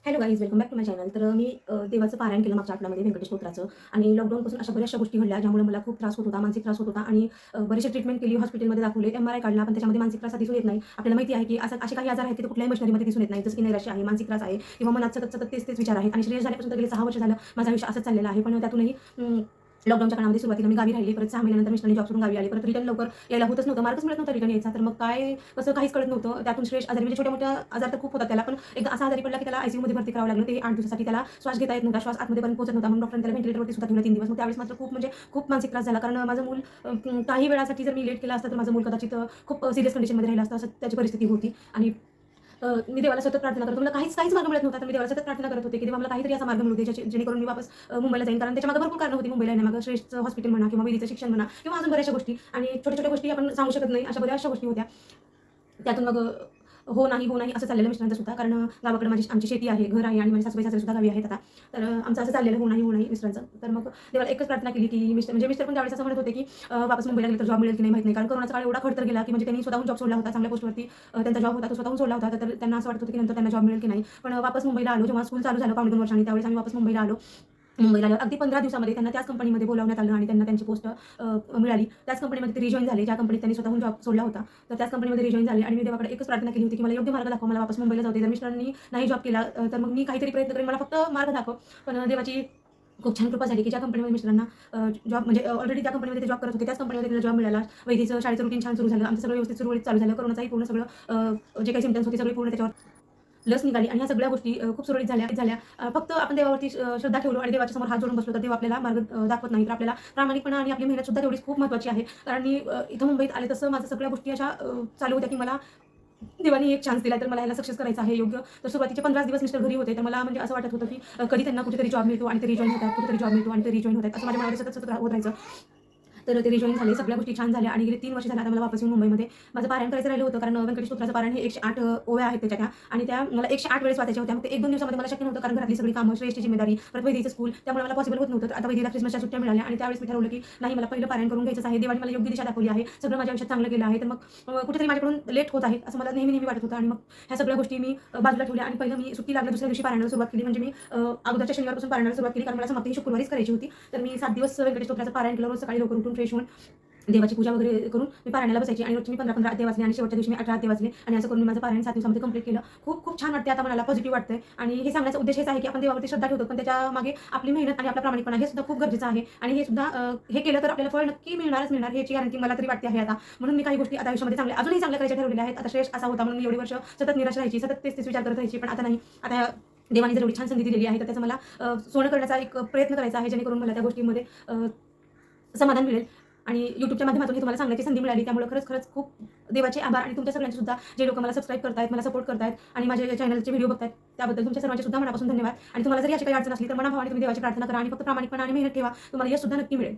Hello guys, welcome back to my channel. तर मी देवाचं पारायण केलं मागच्या आठवड्यामध्ये व्यंकटेश स्तोत्राचं. आणि लॉकडाऊनपासून अशा बऱ्याचशा गोष्टी घडल्या ज्यामुळे मला खूप त्रास होत होता, मानसिक त्रास होत होता. आणि बरीचशी ट्रीटमेंट केली, हॉस्पिटलमध्ये दाखवले, MRI काढला, पण त्याच्यामध्ये मानसिक त्रास दिसून येत नाही. आपल्याला माहिती आहे की असे काही आजार आहेत की ते कुठल्याही मशिनरीमध्ये दिसून येत नाही, जसं की नैराश्य आहे, मानसिक त्रास आहे किंवा मनात सतत सतत तेच विचार आहेत. आणि श्रेय झाल्यापासून तर गेले 6 वर्ष झालं माझं आयुष्य असंच चाललेलं आहे. पण त्यातूनही लॉकडाऊनच्या काळामध्ये सुरुवातीला मी गावी राहिली, परत 6 महिन्यानंतर मिस्टरांनी जॉब सोडून गावी आले, परत रिटर्न लवकर यायला होतच नव्हतं, मार्गच मिळत नव्हता रिटर्न यायचा. तर मग काय कसं काहीच कळत नव्हतं. त्यातून श्रेयश आजारी, म्हणजे छोट्या मोठ्या आजार तर खूप होता त्याला, पण एकदा असा आजारी पडला की त्याला आयसीयूमध्ये भरती करावं लागलं. ते 8 दिवसासाठी त्याला श्वास घेता येत नव्हता, श्वास आतमध्ये पण पोहोचत नव्हता, म्हणून डॉक्टरांनी त्याला व्हेंटिलेटरवरती सुद्धा ठेवलं 3 दिवस. मग त्यावेळेस मात्र खूप म्हणजे खूप मानसिक त्रास झाला, कारण माझं मूल काही वेळासाठी जर मी लेट केला असता तर माझं मूल कदाचित खूप सीरियस कंडिशनमध्ये राहिलं असतं, असं त्याची परिस्थिती होती. आणि मी देवाला सतत प्रार्थना करत होते. मला काहीच मार्ग मिळत नव्हता, तर मी देवाला सतत प्रार्थना करत होते की देवा मला काहीतरी असा मार्ग मिळू दे जेणेकरून मी वापस मुंबईला जाईन. कारण त्याच्यामागे भरपूर कारणं होती मुंबईला येण्यामागं, श्रेष्ठचं हॉस्पिटल म्हणा किंवा विधीचं शिक्षण म्हणा किंवा अजून बऱ्याचशा गोष्टी. आणि छोट्या छोट्या गोष्टी आपण सांगू शकत नाही, अशा बऱ्याचशा गोष्टी होत्या. त्यातून मग हो नाही, हो नाही असं चाललेलं मिस्टरांचं सुद्धा. कारण गावाकडे आमची शेती आहे, घर आहे आणि माझे सासूबाई सासरे सुद्धा गावी आहेत आता. तर आमचं असं चाललेलं हो नाही, हो नाही मिस्टरांचं. तर मग देवाला एकच प्रार्थना केली की मिस्टर पण त्यावेळेस असं म्हणत होते की वापस मुंबईला गेले तर जॉब मिळेल की नाही माहीत नाही. कारण कोरोनाचा काळ एवढा खडतर गेला की म्हणजे त्यांनी स्वतःहून जॉब सोडला होता, चांगल्या पोस्टवरती त्यांचा जॉब होता, तो स्वतःहून सोडला होता. तर त्यांना असं वाटत होतं की नंतर त्यांना जॉब मिळेल की नाही. पण वापस मुंबईला आलो, जेव्हा स्कूल चालू झालं पावणे 2 वर्षांनी, त्यावेळेस आम्ही वापस मुंबईला आलो. अगदी 15 दिवसामध्ये त्यांना त्याच कंपनीमध्ये बोलावण्यात आलं आणि त्यांना त्यांची पोस्ट मिळाली. त्याच कंपनीमध्ये ते रिजॉइन झाले, ज्या कंपनीत त्यांनी स्वतःहून जॉब सोडला होता. तर त्याच कंपनीमध्ये रिजॉइन झाले. आणि मी देवाकडे एकच प्रार्थना केली होती की मला योग्य मार्ग दाखव, मला वापस मुंबईला जाऊ दे. जर मिस्टरांनी नाही जॉब केला तर मग मी काहीतरी प्रयत्न करेन, मला फक्त मार्ग दाखव. पण देवाची खूप छान कृपा झाली की ज्या कंपनीमध्ये मिस्टरांना जॉब, म्हणजे ऑलरेडी त्या कंपनीमध्ये ते जॉब करत होते, त्याच कंपनीमध्ये त्यांना जॉब मिळाला. वैदिकचं शाळेचं रुटीन छान सुरू झालं, आमचं सगळं व्यवस्थित सुरळीत चालू झालं. कोरोनाचाही पूर्ण सगळं जे काही सिम्प्टम्स होते सगळे पूर्ण त्याच्यावर लस निघाली. आणि ह्या सगळ्या गोष्टी खूप सुरळीत झाल्या. फक्त आपण देवावरती श्रद्धा ठेवलो आणि देवाच्या समोर हात जोडून बसलो तर देव आपल्याला मार्ग दाखवत नाही. तर आपल्याला प्रामाणिकपणा आणि आपली मेहनत सुद्धा तेवढीच खूप महत्त्वाची आहे. कारण मी इथं मुंबईत आले तसं माझं सगळ्या गोष्टी अशा चालू होत्या की मला देवाने एक चान्स दिला तर मला ह्याला सक्सेस करायचं आहे योग्य. तर सुरुवातीचे 15 दिवस मिस्टर घरी होते, तर मला म्हणजे असं वाटत होतं की कधी त्यांना कुठेतरी जॉब मिळतो आणि ते रिजॉइन होतात, कुठेतरी जॉब मिळतो आणि ते रिजॉइन होतात, असं माझ्या मनामध्ये सतत सतत होत राहायचं. तर ते रिजॉइन झाले, सगळ्या गोष्टी छान झाल्या आणि गेले 3 वर्ष झाले आता मला वापस येऊन मुंबईमध्ये माझं पारायण करायचं राहिलं होतं. कारण व्यंकटेश स्तोत्राचं पारायण हे 108 ओव्या आहेत त्याच्या, आणि त्या मला 108 वेळेस वाचायच्या होत्या. मग ते 1-2 दिवसामध्ये मला शक्य नव्हतं, कारण घरातली सगळी कामं, श्रेयसची जिम्मेदारी, परत वैदिकचं स्कूल, त्यामुळे मला पॉसिबल होत नव्हतं. तर आता वैदिकला ख्रिसमसच्या सुट्ट्या मिळाल्या आणि त्यावेळेस मी ठरवलं की नाही, मला पहिलं पारायण करून घ्यायचं आहे. देवाने मला योग्य दिशा दाखवली आहे, सगळं माझ्या आयुष्यात चांगलं केलं आहे. तर मग कुठेतरी माझ्याकडून लेट होत आहे असं मला नेहमी वाटत होतं. आणि मग ह्या सगळ्या गोष्टी मी बाजूला ठेवल्या आणि पहिलं मी सुट्टी लागल्या दुसऱ्या दिवशी पारायणाला सुरुवात केली. म्हणजे मी अगोदरच्या शनिवारपासून पारायणाला सुरुवात केली, कारण मला समाप्ती शुक्रवारीच करायची होती. तर मी 7 दिवस व्यंकटेश स्तोत्राचं पारायण केलं. रोज सकाळी लवकर उठून फ्रेश होऊन देवाची पूजा वगैरे करून मी पारायणाला बसायची आणि रोजची मी 15-15 अध्याय वाचले आणि शेवटच्या दिवशी मी 18 अध्याय वाचले. आणि असं करून मी माझं पारायण 7 दिवसामध्ये कंप्लीट केलं. खूप छान वाटते आता, मनाला पॉझिटिव्ह वाटतंय. आणि हे सांगण्याचा उद्देश हेच आहे की आपण देवावरती श्रद्धा ठेवतो, पण त्याच्या मागे आपली मेहनत आणि आपला प्रामाणिकपणा हे सुद्धा खूप गरजेचं आहे. आणि हे सुद्धा हे केलं तर आपल्याला फळ नक्की मिळणार याची गॅरंटी मला तरी वाटते आहे आता. म्हणून मी काही गोष्टी आता आयुष्यामध्ये अजूनही चांगल्या करायच्या ठरवलेल्या आहेत. आता श्रेयस असा होता म्हणून मी एवढी वर्ष सतत निराश राहायची, सतत तेच विचार करत राहायची. पण आता नाही. आता देवाने जर एवढी छान संधी दिलेली आहे तर त्याचा मला सोनं करण्याचा एक प्रयत्न करायचा आहे, जेणेकरून मला त्या गोष्टींमध्ये समाधान मिळेल. आणि YouTubeच्या माध्यमातून हे तुम्हाला सांगण्याची संधी मिळाली, त्यामुळे खरंच खूप देवाचे आभार. आणि तुमच्या सगळ्यांचे सुद्धा, जे लोक मला सबस्क्राईब करतायत, मला सपोर्ट करतायत आणि माझ्या चॅनलचे व्हिडिओ बघतायत, त्याबद्दल तुमच्या सर्वांचे सुद्धा मनापासून धन्यवाद. आणि तुम्हाला जर याची काही अडचण असली तर मनाभावाने तुम्ही देवाची प्रार्थना करा आणि फक्त प्रामाणिकपणा आणि मेहनत ठेवा, तुम्हाला यश सुद्धा नक्की मिळेल.